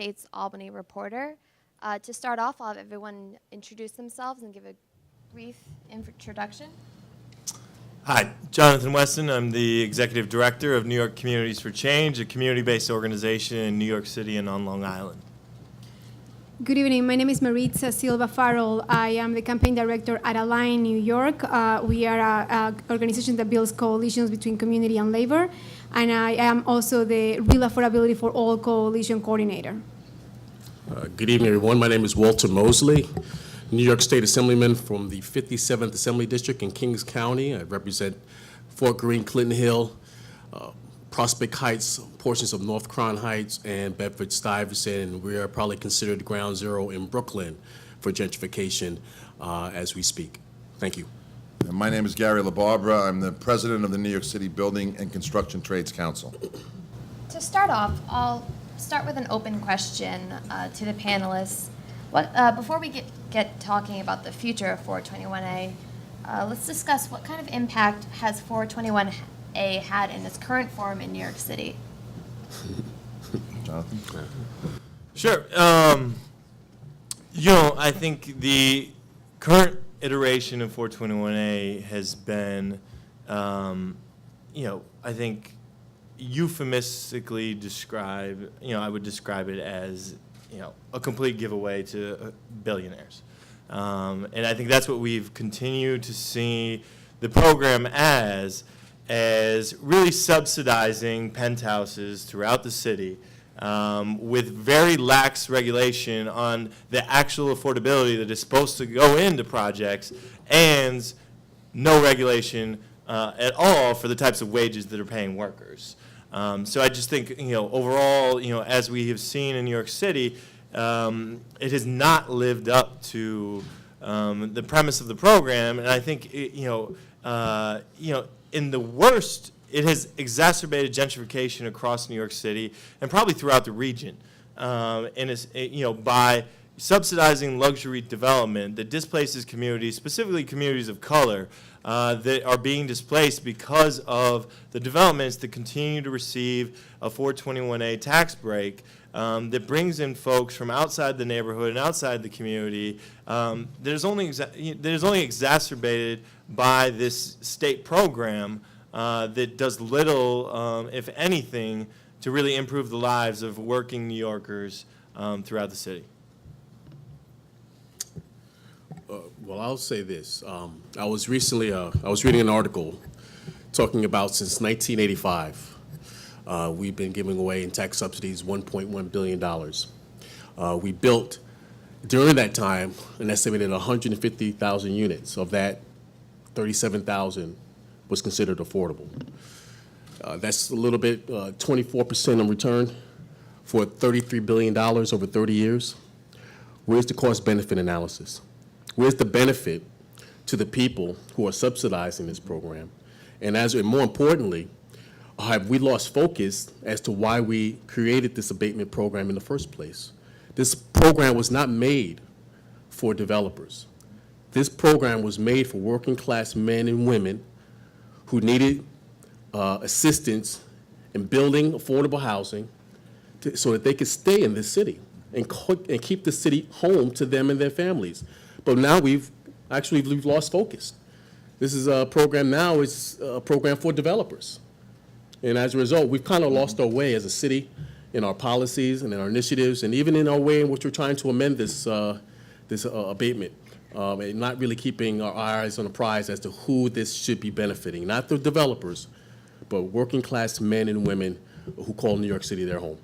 State's Albany reporter. To start off, I'll have everyone introduce themselves and give a brief introduction. Hi, Jonathan Westin. I'm the Executive Director of New York Communities for Change, a community-based organization in New York City and on Long Island. Good evening. My name is Maritza Silva-Farrell. I am the campaign director at Align New York. We are an organization that builds coalitions between community and labor, and I am also the Real Affordability for All coalition coordinator. Good evening, everyone. My name is Walter Mosley, New York State Assemblyman from the 57th Assembly District in Kings County. I represent Fort Greene, Clinton Hill, Prospect Heights, portions of North Crown Heights, and Bedford-Stuyvesant, and we are probably considered ground zero in Brooklyn for gentrification as we speak. Thank you. And my name is Gary LaBarbera. I'm the president of the New York City Building and Construction Trades Council. To start off, I'll start with an open question to the panelists. Before we get talking about the future of 421A, let's discuss what kind of impact has 421A had in its current form in New York City. Jonathan? Sure. I think the current iteration of 421A has been, I think euphemistically described, I would describe it as, a complete giveaway to billionaires. And I think that's what we've continued to see the program as really subsidizing penthouses throughout the city with very lax regulation on the actual affordability that is supposed to go into projects and no regulation at all for the types of wages that are paying workers. So I just think, overall, as we have seen in New York City, it has not lived up to the premise of the program, and I think, in the worst, it has exacerbated gentrification across New York City and probably throughout the region. And it's, by subsidizing luxury development that displaces communities, specifically communities of color, that are being displaced because of the developments that continue to receive a 421A tax break that brings in folks from outside the neighborhood and outside the community. That is only exacerbated by this state program that does little, if anything, to really improve the lives of working New Yorkers throughout the city. Well, I'll say this. I was reading an article talking about since 1985, we've been giving away in tax subsidies $1.1 billion. We built, during that time, an estimated 150,000 units. Of that, 37,000 was considered affordable. That's a little bit, 24% in return for $33 billion over 30 years. Where's the cost-benefit analysis? Where's the benefit to the people who are subsidizing this program? And more importantly, have we lost focus as to why we created this abatement program in the first place? This program was not made for developers. This program was made for working class men and women who needed assistance in building affordable housing so that they could stay in this city and keep the city home to them and their families. But now we've lost focus. This is a program now, it's a program for developers. And as a result, we've kind of lost our way as a city in our policies and in our initiatives, and even in our way in which we're trying to amend this abatement, and not really keeping our eyes on the prize as to who this should be benefiting, not the developers, but working class men and women who call New York City their home.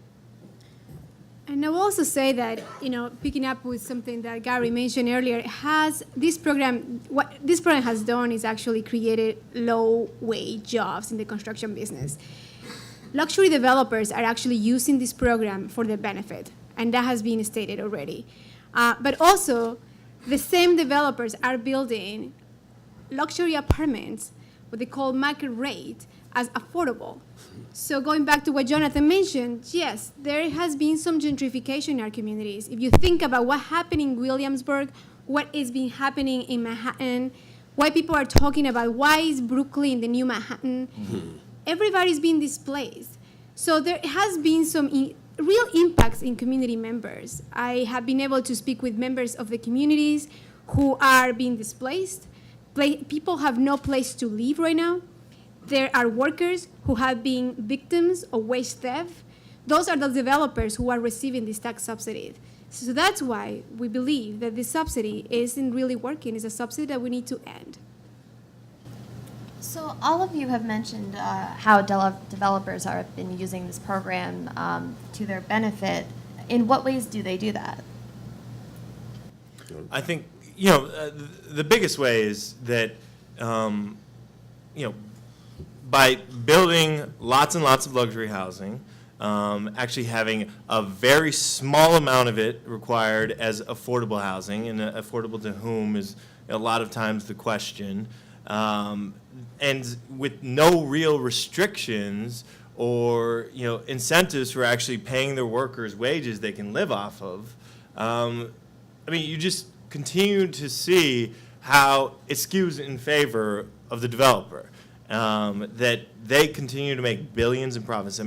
And I will also say that, picking up with something that Gary mentioned earlier, what this program has done is actually created low-wage jobs in the construction business. Luxury developers are actually using this program for their benefit, and that has been stated already. But also, the same developers are building luxury apartments, what they call market rate, as affordable. So going back to what Jonathan mentioned, yes, there has been some gentrification in our communities. If you think about what happened in Williamsburg, what is been happening in Manhattan, why people are talking about why is Brooklyn the new Manhattan, everybody's been displaced. So there has been real impacts in community members. I have been able to speak with members of the communities who are being displaced. People have no place to live right now. There are workers who have been victims of wage theft. Those are the developers who are receiving this tax subsidy. So that's why we believe that this subsidy isn't really working. It's a subsidy that we need to end. So all of you have mentioned how developers have been using this program to their benefit. In what ways do they do that? I think, the biggest way is that, by building lots and lots of luxury housing, actually having a very small amount of it required as affordable housing, and affordable to whom is a lot of times the question, and with no real restrictions or incentives for actually paying their workers wages they can live off of. You just continue to see how it skews in favor of the developer. That they continue to make billions in profits.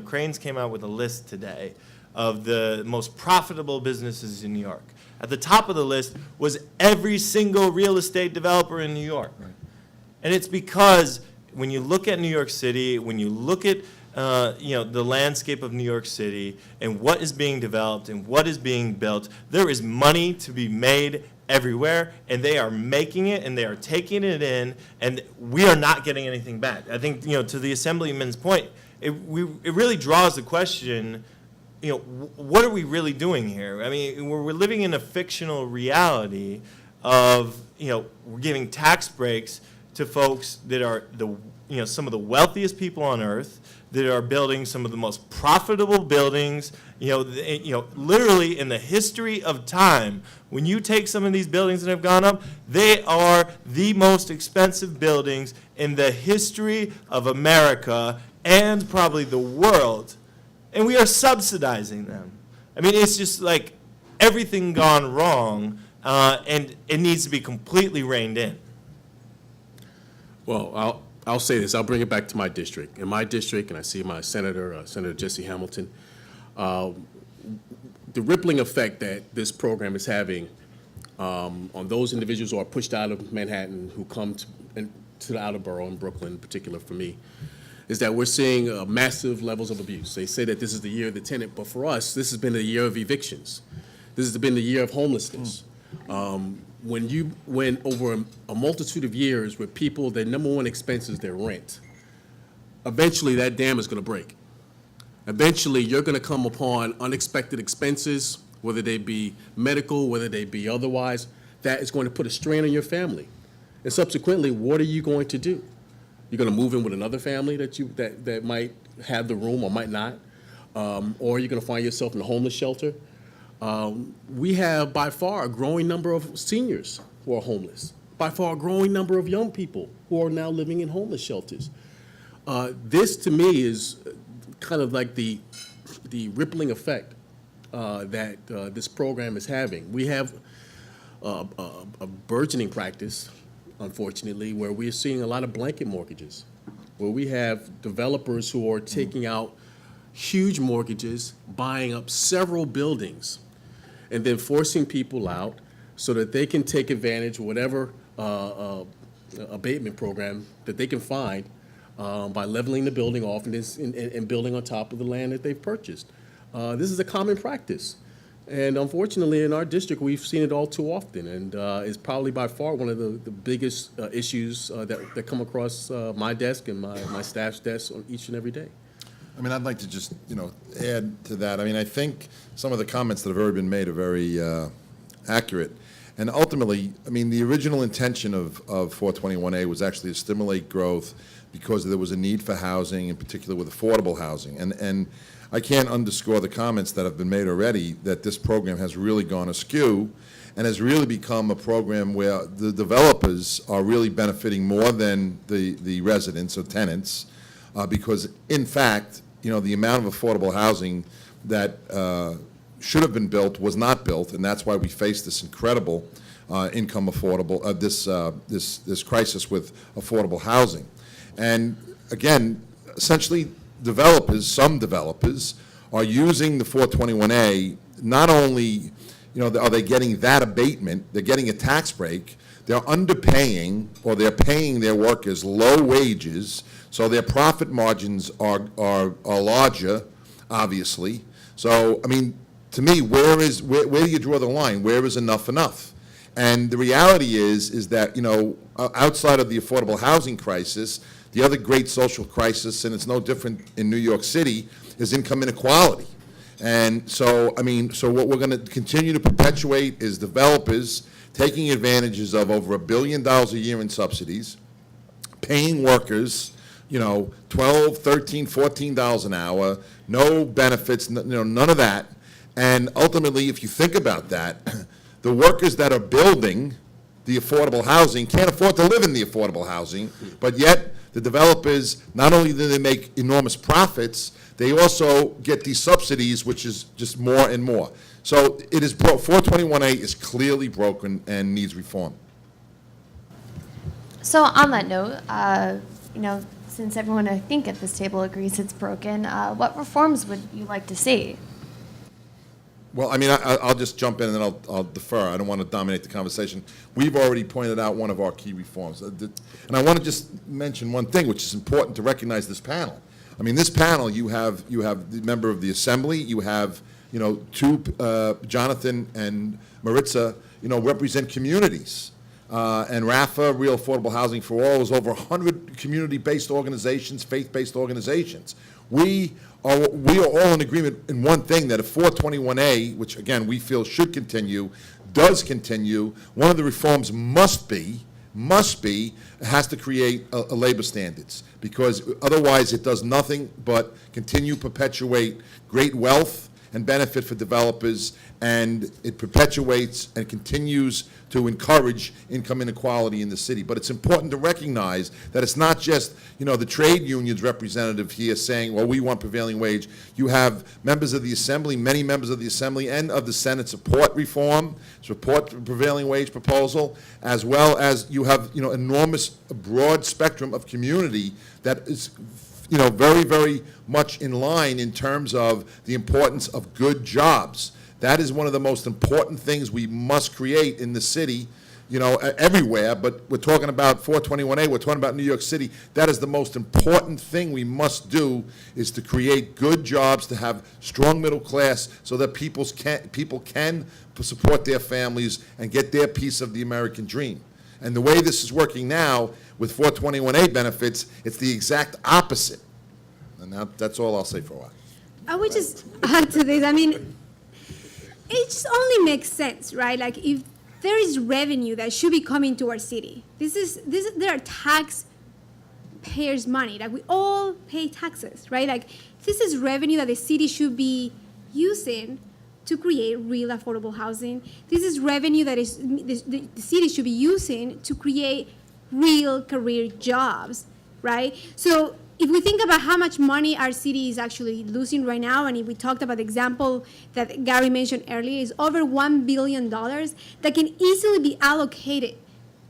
Cranes came out with a list today of the most profitable businesses in New York. At the top of the list was every single real estate developer in New York. Right. And it's because when you look at New York City, when you look at the landscape of New York City and what is being developed and what is being built, there is money to be made everywhere, and they are making it and they are taking it in, and we are not getting anything back. I think, to the Assemblyman's point, it really draws the question, what are we really doing here? We're living in a fictional reality of, we're giving tax breaks to folks that are some of the wealthiest people on earth, that are building some of the most profitable buildings, literally in the history of time. When you take some of these buildings that have gone up, they are the most expensive buildings in the history of America and probably the world. And we are subsidizing them. It's just like everything gone wrong, and it needs to be completely reined in. Well, I'll say this. I'll bring it back to my district. In my district, and I see my senator, Senator Jesse Hamilton, the rippling effect that this program is having on those individuals who are pushed out of Manhattan, who come to the outer borough in Brooklyn in particular for me, is that we're seeing massive levels of abuse. They say that this is the year of the tenant, but for us, this has been the year of evictions. This has been the year of homelessness. When over a multitude of years with people, their number one expense is their rent, eventually that dam is going to break. Eventually, you're going to come upon unexpected expenses, whether they be medical, whether they be otherwise, that is going to put a strain on your family. And subsequently, what are you going to do? You're going to move in with another family that might have the room or might not, or you're going to find yourself in a homeless shelter. We have by far a growing number of seniors who are homeless, by far a growing number of young people who are now living in homeless shelters. This to me is kind of like the rippling effect that this program is having. We have a burgeoning practice, unfortunately, where we're seeing a lot of blanket mortgages, where we have developers who are taking out huge mortgages, buying up several buildings, and then forcing people out so that they can take advantage of whatever abatement program that they can find by leveling the building off and building on top of the land that they've purchased. This is a common practice. And unfortunately, in our district, we've seen it all too often, and it's probably by far one of the biggest issues that come across my desk and my staff's desk on each and every day. I'd like to just, add to that. I think some of the comments that have already been made are very accurate. And ultimately, the original intention of 421A was actually to stimulate growth because there was a need for housing, in particular with affordable housing. And I can't underscore the comments that have been made already that this program has really gone askew and has really become a program where the developers are really benefiting more than the residents or tenants because, in fact, the amount of affordable housing that should have been built was not built, and that's why we face this incredible income affordable, this crisis with affordable housing. And again, essentially, some developers are using the 421A, not only, are they getting that abatement, they're getting a tax break, they're underpaying, or they're paying their workers low wages, so their profit margins are larger, obviously. So, I mean, to me, where do you draw the line? Where is enough enough? And the reality is that, outside of the affordable housing crisis, the other great social crisis, and it's no different in New York City, is income inequality. And so, so what we're going to continue to perpetuate is developers taking advantages of over $1 billion a year in subsidies, paying workers, $12, $13, $14 an hour, no benefits, none of that. And ultimately, if you think about that, the workers that are building the affordable housing can't afford to live in the affordable housing, but yet the developers, not only do they make enormous profits, they also get these subsidies, which is just more and more. So it is 421A is clearly broken and needs reform. So on that note, since everyone I think at this table agrees it's broken, what reforms would you like to see? Well, I'll just jump in and then I'll defer. I don't want to dominate the conversation. We've already pointed out one of our key reforms. And I want to just mention one thing, which is important to recognize this panel. This panel, you have the member of the Assembly, you have, two, Jonathan and Maritza, represent communities. And RAFA, Real Affordable Housing for All, is over 100 community-based organizations, faith-based organizations. We are all in agreement in one thing, that if 421A, which again we feel should continue, does continue, one of the reforms has to create a labor standards, because otherwise it does nothing but continue perpetuate great wealth and benefit for developers, and it perpetuates and continues to encourage income inequality in the city. But it's important to recognize that it's not just, the trade unions representative here saying, well, we want prevailing wage. You have members of the Assembly, many members of the Assembly and of the Senate support reform, support the prevailing wage proposal, as well as you have, enormous broad spectrum of community that is very, very much in line in terms of the importance of good jobs. That is one of the most important things we must create in the city, everywhere, but we're talking about 421A, we're talking about New York City. That is the most important thing we must do, is to create good jobs, to have strong middle class, so that people can support their families and get their piece of the American dream. And the way this is working now with 421A benefits, it's the exact opposite. And that's all I'll say for a while. I would just add to this. It just only makes sense, right? Like, if there is revenue that should be coming to our city, there are taxpayers' money. Like, we all pay taxes, right? Like, this is revenue that the city should be using to create real affordable housing. This is revenue that the city should be using to create real career jobs, right? So if we think about how much money our city is actually losing right now, and if we talked about the example that Gary mentioned earlier, is over $1 billion that can easily be allocated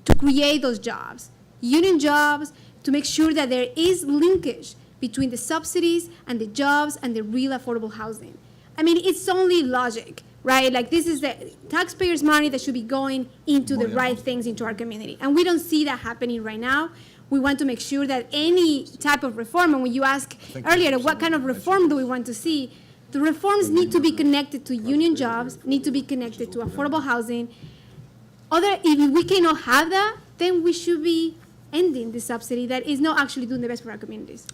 to create those jobs, union jobs, to make sure that there is linkage between the subsidies and the jobs and the real affordable housing. It's only logic, right? Like, this is the taxpayers' money that should be going into the right things into our community. And we don't see that happening right now. We want to make sure that any type of reform, and when you asked earlier what kind of reform do we want to see, the reforms need to be connected to union jobs, need to be connected to affordable housing. If we cannot have that, then we should be ending the subsidy that is not actually doing the best for our communities.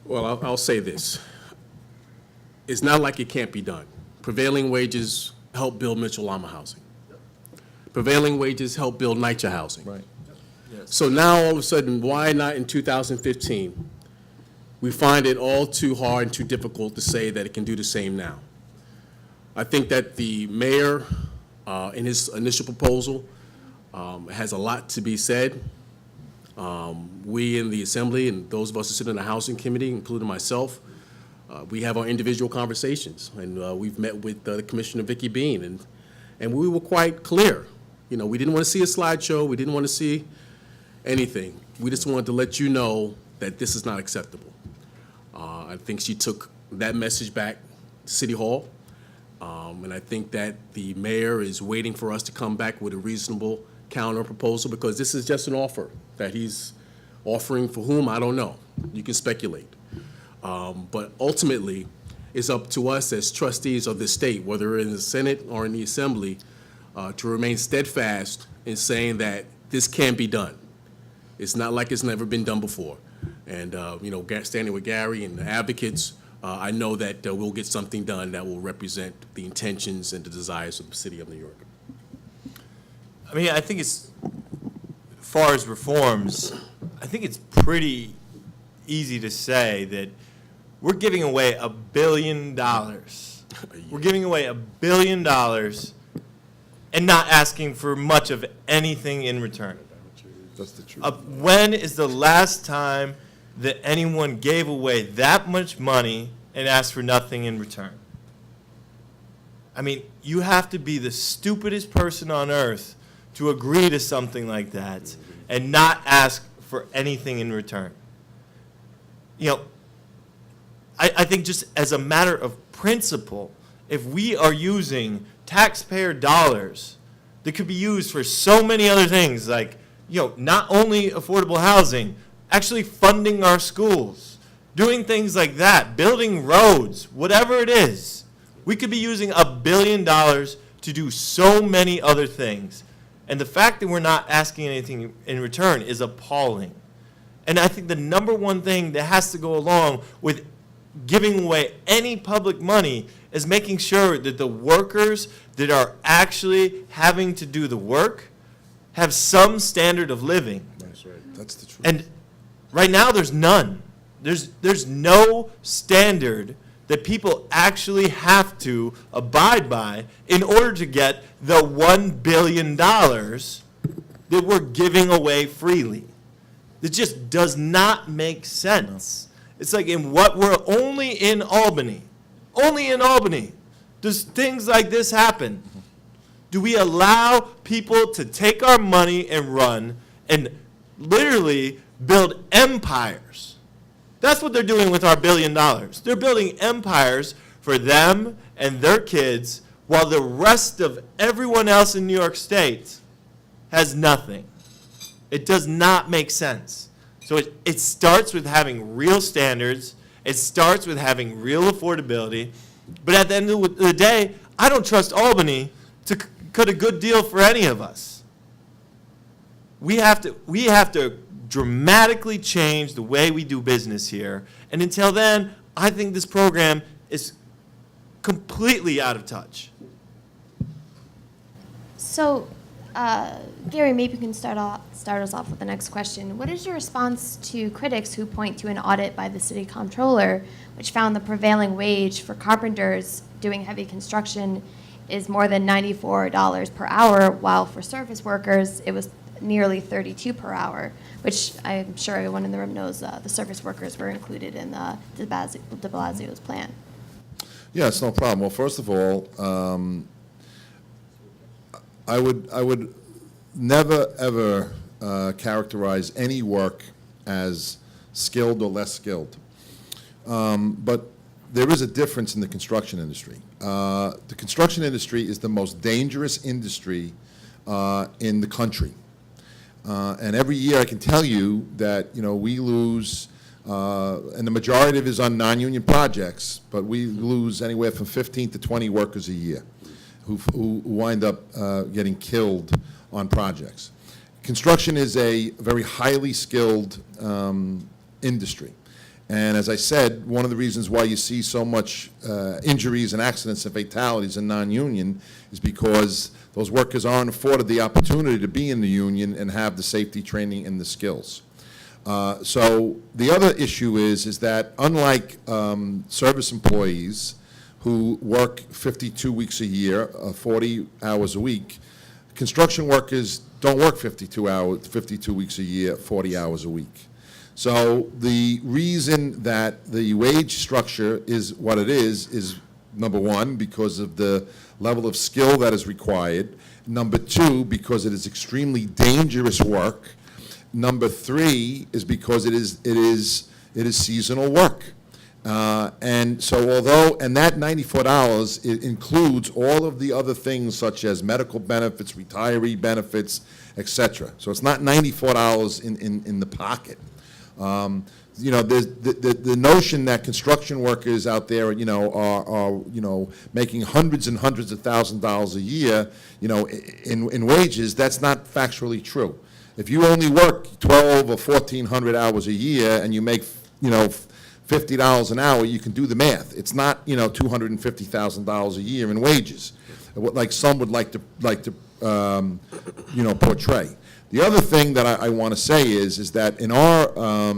Well, I'll say this. It's not like it can't be done. Prevailing wages help build Mitchell-Lama housing. Prevailing wages help build NYCHA housing. Right. So now, all of a sudden, why not in 2015? We find it all too hard and too difficult to say that it can do the same now. I think that the mayor, in his initial proposal, has a lot to be said. We in the Assembly, and those of us who sit in the Housing Committee, including myself, we have our individual conversations, and we've met with Commissioner Vicky Bean, and we were quite clear. We didn't want to see a slideshow. We didn't want to see anything. We just wanted to let you know that this is not acceptable. I think she took that message back to City Hall. And I think that the mayor is waiting for us to come back with a reasonable counter proposal, because this is just an offer that he's offering for whom, I don't know. You can speculate. But ultimately, it's up to us as trustees of the state, whether in the Senate or in the Assembly, to remain steadfast in saying that this can be done. It's not like it's never been done before. And, standing with Gary and the advocates, I know that we'll get something done that will represent the intentions and the desires of the city of New York. I mean, I think as far as reforms, I think it's pretty easy to say that we're giving away $1 billion. We're giving away $1 billion and not asking for much of anything in return. That's the truth. When is the last time that anyone gave away that much money and asked for nothing in return? I mean, you have to be the stupidest person on earth to agree to something like that and not ask for anything in return. I think just as a matter of principle, if we are using taxpayer dollars that could be used for so many other things, like, not only affordable housing, actually funding our schools, doing things like that, building roads, whatever it is, we could be using $1 billion to do so many other things. And the fact that we're not asking anything in return is appalling. And I think the number one thing that has to go along with giving away any public money is making sure that the workers that are actually having to do the work have some standard of living. That's right. That's the truth. And right now, there's none. There's no standard that people actually have to abide by in order to get the $1 billion that we're giving away freely. It just does not make sense. It's like only in Albany, does things like this happen. Do we allow people to take our money and run and literally build empires? That's what they're doing with our $1 billion. They're building empires for them and their kids, while the rest of everyone else in New York State has nothing. It does not make sense. So it starts with having real standards. It starts with having real affordability. But at the end of the day, I don't trust Albany to cut a good deal for any of us. We have to dramatically change the way we do business here. And until then, I think this program is completely out of touch. So, Gary, maybe you can start us off with the next question. What is your response to critics who point to an audit by the city comptroller, which found the prevailing wage for carpenters doing heavy construction is more than $94 per hour, while for service workers it was nearly $32 per hour, which I'm sure everyone in the room knows the service workers were included in de Blasio's plan. Yeah, it's no problem. Well, first of all, I would never, ever characterize any work as skilled or less skilled. But there is a difference in the construction industry. The construction industry is the most dangerous industry in the country. And every year I can tell you that, we lose, and the majority of it is on non-union projects, but we lose anywhere from 15 to 20 workers a year who wind up getting killed on projects. Construction is a very highly skilled industry. And as I said, one of the reasons why you see so much injuries and accidents and fatalities in non-union is because those workers aren't afforded the opportunity to be in the union and have the safety training and the skills. So the other issue is that unlike service employees who work 52 weeks a year, 40 hours a week, construction workers don't work 52 weeks a year, 40 hours a week. So the reason that the wage structure is what it is number one, because of the level of skill that is required. Number two, because it is extremely dangerous work. Number three is because it is seasonal work. And so and that $94, it includes all of the other things such as medical benefits, retiree benefits, et cetera. So it's not $94 in the pocket. You know, there's the notion that construction workers out there, you know, are making hundreds and hundreds of $1,000s a year, you know, in wages, that's not factually true. If you only work 12 or 1,400 hours a year and you make, you know, $50 an hour, you can do the math. It's not, you know, $250,000 a year in wages, like some would like to you know, portray. The other thing that I want to say is that in our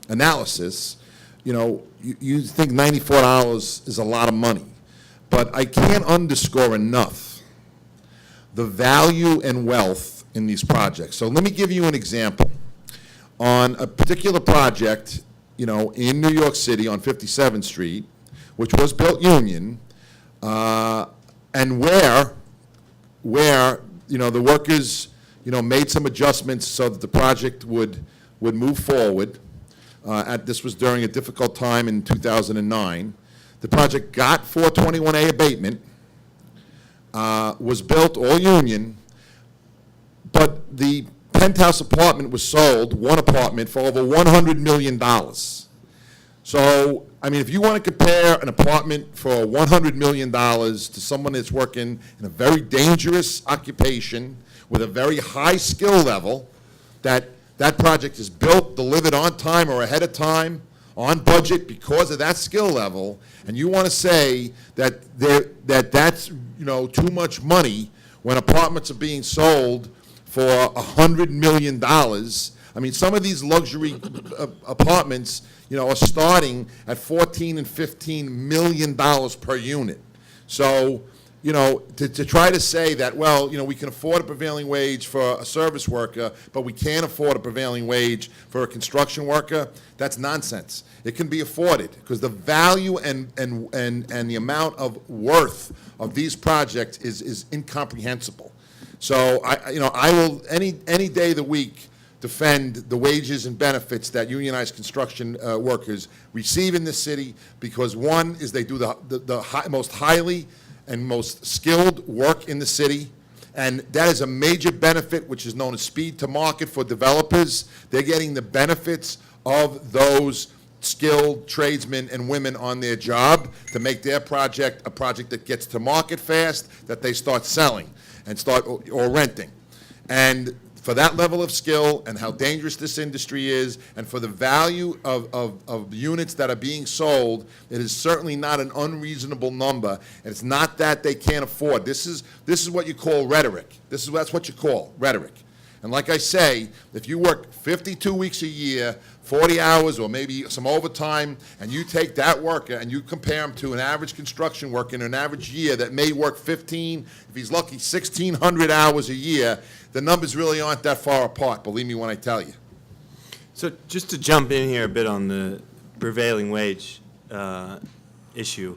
analysis, you know, you think $94 is a lot of money, but I can't underscore enough the value and wealth in these projects. So let me give you an example. On a particular project, you know, in New York City on 57th Street, which was built union, and where, you know, the workers, you know, made some adjustments so that the project would move forward. This was during a difficult time in 2009. The project got 421A abatement, was built all union, but the penthouse apartment was sold, one apartment, for over $100 million. So, I mean, if you want to compare an apartment for $100 million to someone that's working in a very dangerous occupation with a very high skill level, that project is built, delivered on time or ahead of time, on budget because of that skill level, and you want to say that that's, you know, too much money when apartments are being sold for $100 million. I mean, some of these luxury apartments, you know, are starting at $14 and $15 million per unit. So, you know, to try to say that, well, you know, we can afford a prevailing wage for a service worker, but we can't afford a prevailing wage for a construction worker, that's nonsense. It can be afforded because the value and the amount of worth of these projects is incomprehensible. So I will any day of the week defend the wages and benefits that unionized construction workers receive in this city, because one is they do the most highly and most skilled work in the city, and that is a major benefit, which is known as speed to market for developers. They're getting the benefits of those skilled tradesmen and women on their job to make their project a project that gets to market fast, that they start selling and start or renting. And for that level of skill and how dangerous this industry is, and for the value of units that are being sold, it is certainly not an unreasonable number. And it's not that they can't afford. This is what you call rhetoric. That's what you call rhetoric. And like I say, if you work 52 weeks a year, 40 hours or maybe some overtime, and you take that worker and you compare him to an average construction worker in an average year that may work 15, if he's lucky, 1,600 hours a year, the numbers really aren't that far apart, believe me when I tell you. So just to jump in here a bit on the prevailing wage issue,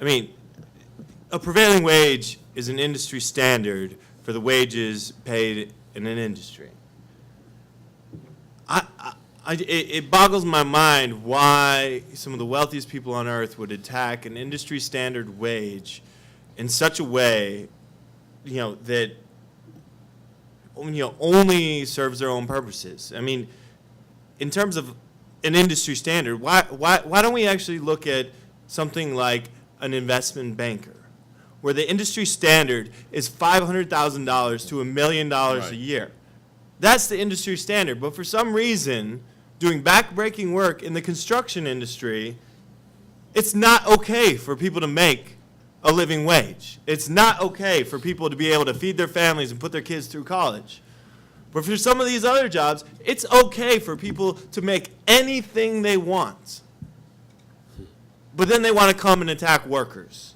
I mean, a prevailing wage is an industry standard for the wages paid in an industry. It boggles my mind why some of the wealthiest people on earth would attack an industry standard wage in such a way, you know, that, you know, only serves their own purposes. I mean, in terms of an industry standard, why don't we actually look at something like an investment banker, where the industry standard is $500,000 to $1 million a year? That's the industry standard. But for some reason, doing backbreaking work in the construction industry, it's not okay for people to make a living wage. It's not okay for people to be able to feed their families and put their kids through college. But for some of these other jobs, it's okay for people to make anything they want. But then they want to come and attack workers.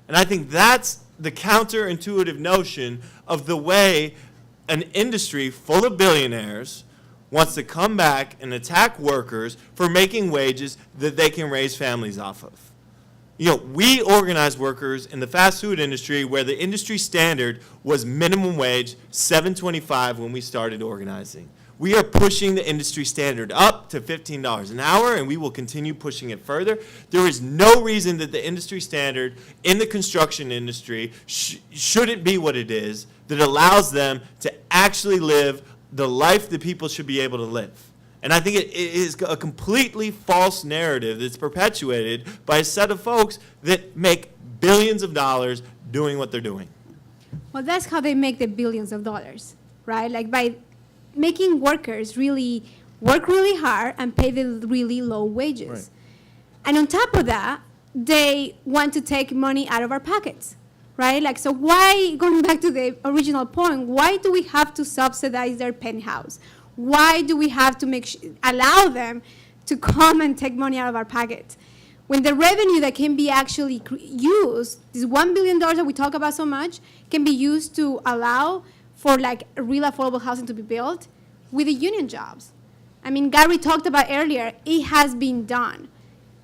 And I think that's the counterintuitive notion of the way an industry full of billionaires wants to come back and attack workers for making wages that they can raise families off of. You know, we organize workers in the fast food industry where the industry standard was minimum wage, $7.25 when we started organizing. We are pushing the industry standard up to $15 an hour, and we will continue pushing it further. There is no reason that the industry standard in the construction industry shouldn't be what it is, that allows them to actually live the life that people should be able to live. And I think it is a completely false narrative that's perpetuated by a set of folks that make billions of dollars doing what they're doing. Well, that's how they make the billions of dollars, right? Like by making workers really work really hard and pay the really low wages. Right. And on top of that, they want to take money out of our pockets, right? Like, so why, going back to the original point, why do we have to subsidize their penthouse? Why do we have to allow them to come and take money out of our pockets? When the revenue that can be actually used, this $1 billion that we talk about so much, can be used to allow for like real affordable housing to be built with the union jobs. I mean, Gary talked about earlier, it has been done.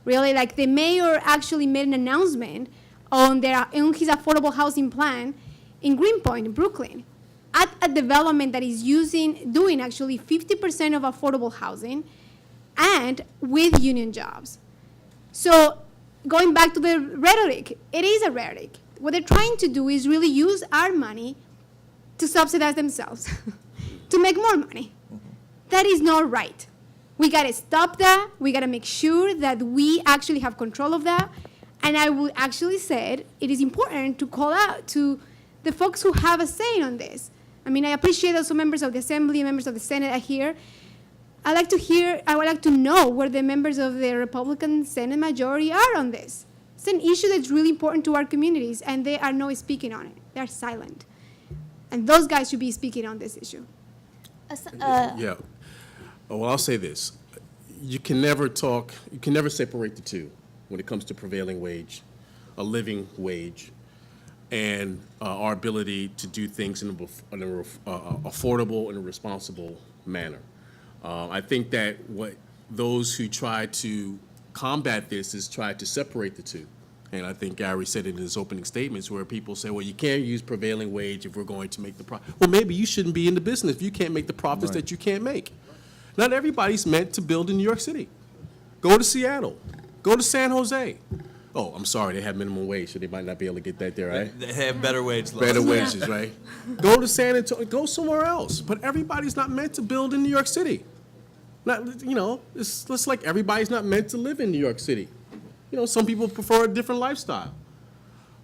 Really, like the mayor actually made an announcement on his affordable housing plan in Greenpoint, in Brooklyn, at a development that is doing actually 50% of affordable housing and with union jobs. So going back to the rhetoric, it is a rhetoric. What they're trying to do is really use our money to subsidize themselves, to make more money. That is not right. We gotta stop that. We gotta make sure that we actually have control of that. And I would actually say it is important to call out to the folks who have a say on this. I mean, I appreciate also members of the Assembly, members of the Senate are here. I would like to know where the members of the Republican Senate majority are on this. It's an issue that's really important to our communities, and they are not speaking on it. They're silent. And those guys should be speaking on this issue. Yeah. Well, I'll say this. You can never separate the two when it comes to prevailing wage, a living wage, and our ability to do things in an affordable and a responsible manner. I think that what those who try to combat this is try to separate the two. And I think Gary said it in his opening statements where people say, well, you can't use prevailing wage if we're going to make the profit. Well, maybe you shouldn't be in the business if you can't make the profits that you can't make. Not everybody's meant to build in New York City. Go to Seattle. Go to San Jose. Oh, I'm sorry, they have minimum wage, so they might not be able to get that there, right? They have better wage laws. Better wages, right? Go to San Antonio, go somewhere else. But everybody's not meant to build in New York City. Not, you know, it's just like everybody's not meant to live in New York City. You know, some people prefer a different lifestyle.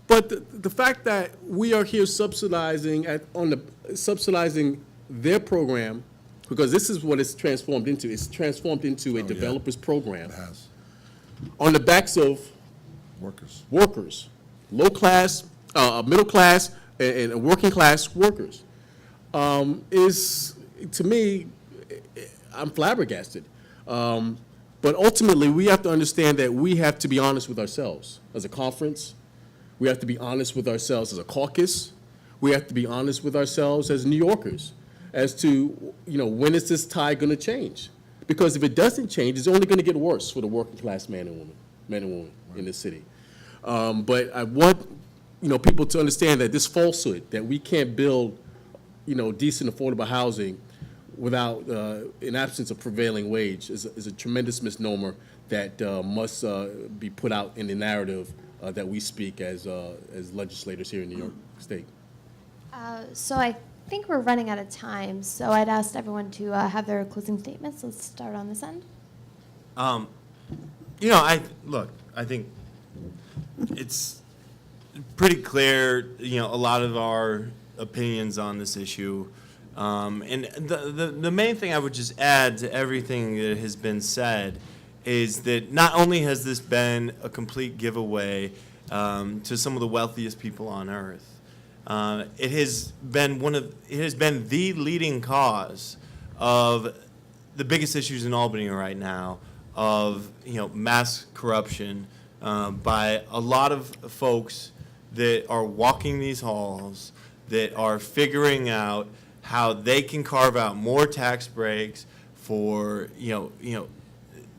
But the fact that we are here subsidizing their program, because this is what it's transformed into. It's transformed into a developer's program. It has. On the backs of workers, low class, middle class, and working class workers, is, to me, I'm flabbergasted. But ultimately, we have to understand that we have to be honest with ourselves as a conference. We have to be honest with ourselves as a caucus. We have to be honest with ourselves as New Yorkers as to, you know, when is this tide going to change? Because if it doesn't change, it's only going to get worse for the working class men and women in this city. But I want, you know, people to understand that this falsehood that we can't build, you know, decent, affordable housing without, in absence of prevailing wage, is a tremendous misnomer that must be put out in the narrative that we speak as legislators here in New York State. So I think we're running out of time, so I'd ask everyone to have their closing statements. Let's start on this end. You know, I think it's pretty clear, you know, a lot of our opinions on this issue. And the main thing I would just add to everything that has been said is that not only has this been a complete giveaway to some of the wealthiest people on earth, it has been the leading cause of the biggest issues in Albany right now, of, you know, mass corruption by a lot of folks that are walking these halls, that are figuring out how they can carve out more tax breaks for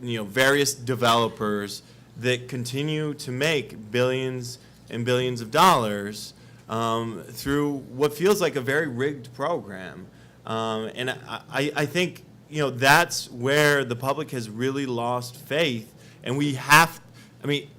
various developers that continue to make billions and billions of dollars through what feels like a very rigged program. And I think, you know, that's where the public has really lost faith. And we have, I mean,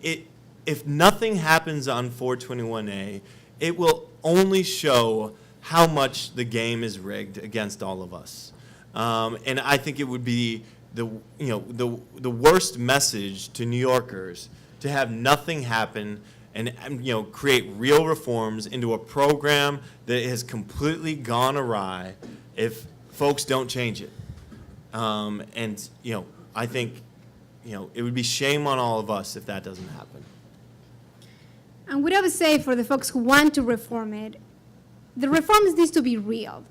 if nothing happens on 421A, it will only show how much the game is rigged against all of us. And I think it would be the worst message to New Yorkers to have nothing happen and create real reforms into a program that has completely gone awry if folks don't change it. And I think it would be shame on all of us if that doesn't happen. And what I would say for the folks who want to reform it, the reforms need to be real.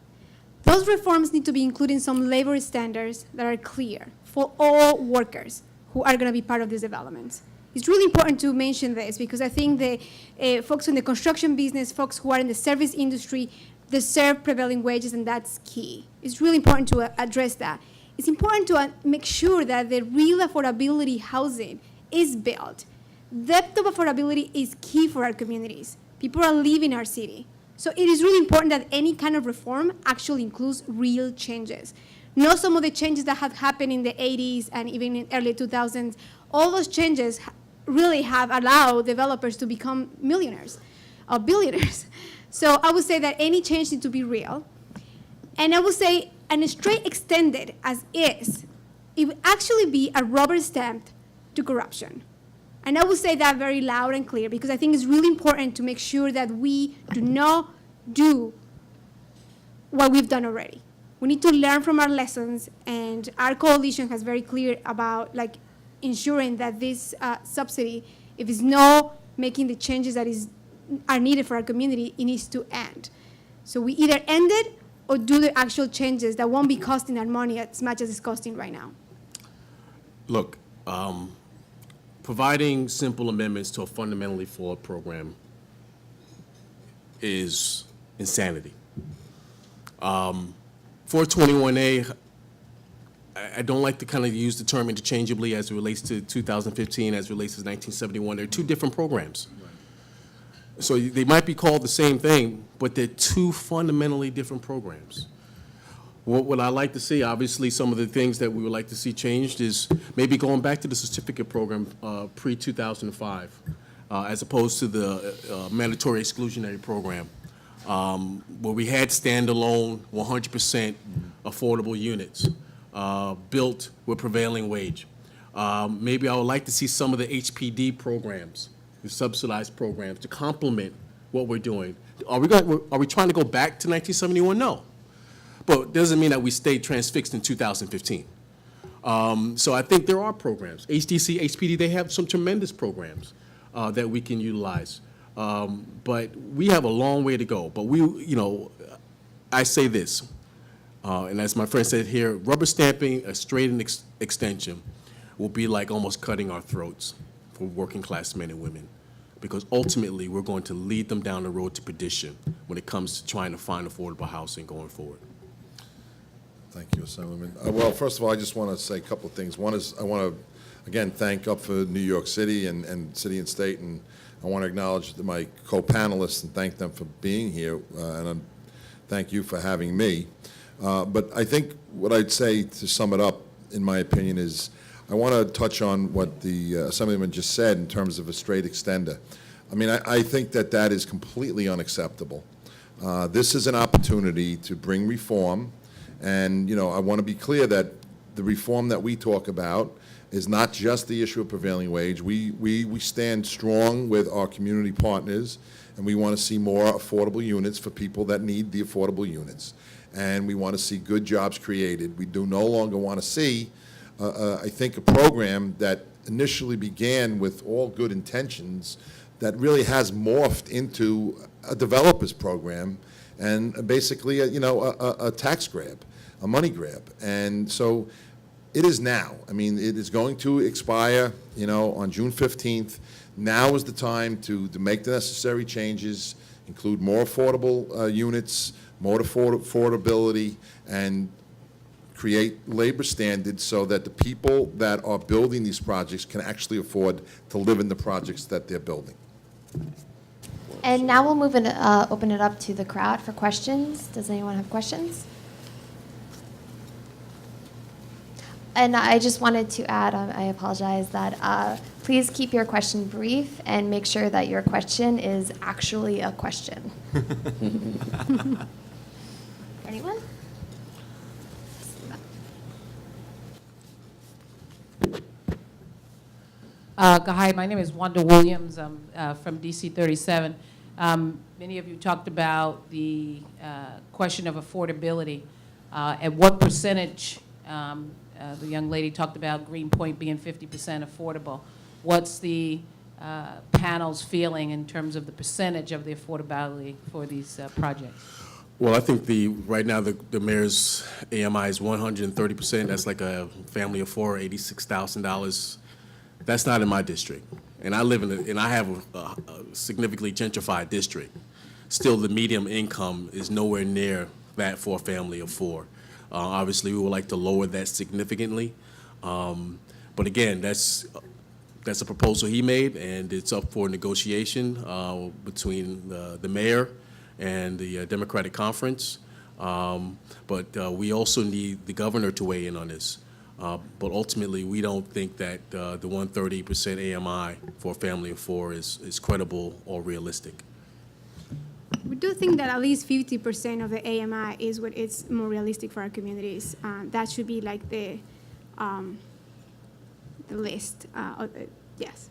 Those reforms need to be including some labor standards that are clear for all workers who are going to be part of these developments. It's really important to mention this because I think the folks in the construction business, folks who are in the service industry, deserve prevailing wages, and that's key. It's really important to address that. It's important to make sure that the real affordability housing is built. Depth of affordability is key for our communities. People are leaving our city. So it is really important that any kind of reform actually includes real changes. Not some of the changes that have happened in the 80s and even in early 2000s. All those changes really have allowed developers to become millionaires or billionaires. So I would say that any change needs to be real. And I would say, and straight extended as is, it would actually be a rubber stamp to corruption. And I will say that very loud and clear because I think it's really important to make sure that we do not do what we've done already. We need to learn from our lessons, and our coalition has very clear about ensuring that this subsidy, if it's not making the changes that are needed for our community, it needs to end. So we either end it or do the actual changes that won't be costing our money as much as it's costing right now. Look, providing simple amendments to a fundamentally flawed program is insanity. 421A, I don't like to kind of use the term interchangeably as it relates to 2015, as it relates to 1971. They're two different programs. So they might be called the same thing, but they're two fundamentally different programs. What I like to see, obviously, some of the things that we would like to see changed is maybe going back to the certificate program pre-2005, as opposed to the mandatory exclusionary program, where we had standalone 100% affordable units built with prevailing wage. Maybe I would like to see some of the HPD programs, the subsidized programs, to complement what we're doing. Are we trying to go back to 1971? No. But it doesn't mean that we stayed transfixed in 2015. So I think there are programs. HDC, HPD, they have some tremendous programs that we can utilize. But we have a long way to go. But I say this, and as my friend said here, rubber stamping a straight extension will be like almost cutting our throats for working class men and women, because ultimately we're going to lead them down the road to perdition when it comes to trying to find affordable housing going forward. Thank you, Assemblyman. Well, first of all, I just want to say a couple of things. One is I want to, again, thank Up for New York City and City and State, and I want to acknowledge my co-panelists and thank them for being here, and thank you for having me. But I think what I'd say to sum it up, in my opinion, is I want to touch on what the Assemblyman just said in terms of a straight extender. I mean, I think that is completely unacceptable. This is an opportunity to bring reform. And, I want to be clear that the reform that we talk about is not just the issue of prevailing wage. We stand strong with our community partners, and we want to see more affordable units for people that need the affordable units. And we want to see good jobs created. We do no longer want to see, I think, a program that initially began with all good intentions that really has morphed into a developer's program and basically, a tax grab, a money grab. And so it is now. I mean, it is going to expire, on June 15th. Now is the time to make the necessary changes, include more affordable units, more affordability, and create labor standards so that the people that are building these projects can actually afford to live in the projects that they're building. And now we'll move and open it up to the crowd for questions. Does anyone have questions? And I just wanted to add, I apologize, that please keep your question brief and make sure that your question is actually a question. Anyone? Hi, my name is Wanda Williams. I'm from DC 37. Many of you talked about the question of affordability. At what percentage, the young lady talked about Greenpoint being 50% affordable. What's the panel's feeling in terms of the percentage of the affordability for these projects? Well, I think right now the mayor's AMI is 130%. That's like a family of four, $86,000. That's not in my district, and I live and I have a significantly gentrified district. Still, the median income is nowhere near that for a family of four. Obviously, we would like to lower that significantly, but again, that's a proposal he made, and it's up for negotiation between the mayor and the Democratic Conference. But we also need the governor to weigh in on this. But ultimately, we don't think that the 130% AMI for a family of four is credible or realistic. We do think that at least 50% of the AMI is what is more realistic for our communities. That should be like the list. Yes,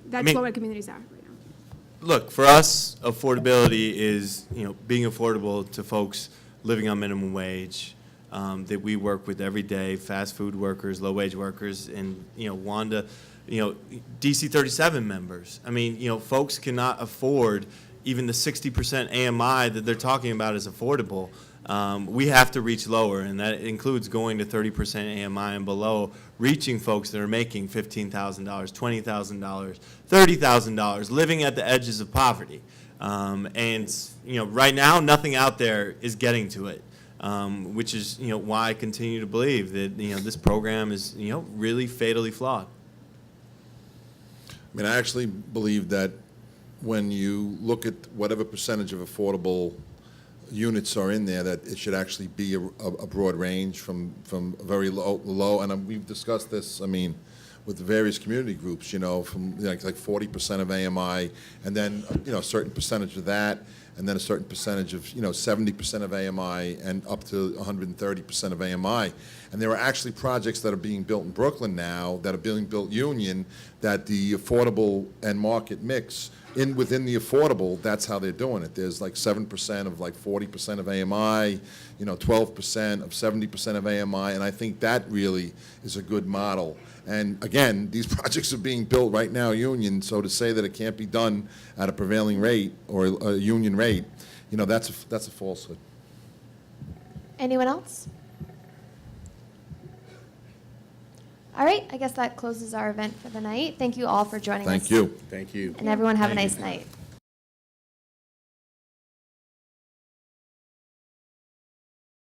that's what our communities are right now. Look, for us, affordability is, being affordable to folks living on minimum wage, that we work with every day, fast food workers, low-wage workers, and, Wanda, DC 37 members. I mean, folks cannot afford even the 60% AMI that they're talking about as affordable. We have to reach lower, and that includes going to 30% AMI and below, reaching folks that are making $15,000, $20,000, $30,000, living at the edges of poverty. And, right now, nothing out there is getting to it. Which is, why I continue to believe that, this program is, really fatally flawed. I mean, I actually believe that when you look at whatever percentage of affordable units are in there, that it should actually be a broad range from very low, and we've discussed this, I mean, with the various community groups, from like 40% of AMI, and then, a certain percentage of that, and then a certain percentage of, 70% of AMI and up to 130% of AMI. And there are actually projects that are being built in Brooklyn now that are being built union, that the affordable and market mix within the affordable, that's how they're doing it. There's like 7% of like 40% of AMI, 12% of 70% of AMI, and I think that really is a good model. And again, these projects are being built right now union, so to say that it can't be done at a prevailing rate or a union rate, that's a falsehood. Anyone else? All right, I guess that closes our event for the night. Thank you all for joining us. Thank you. Thank you. And everyone have a nice night.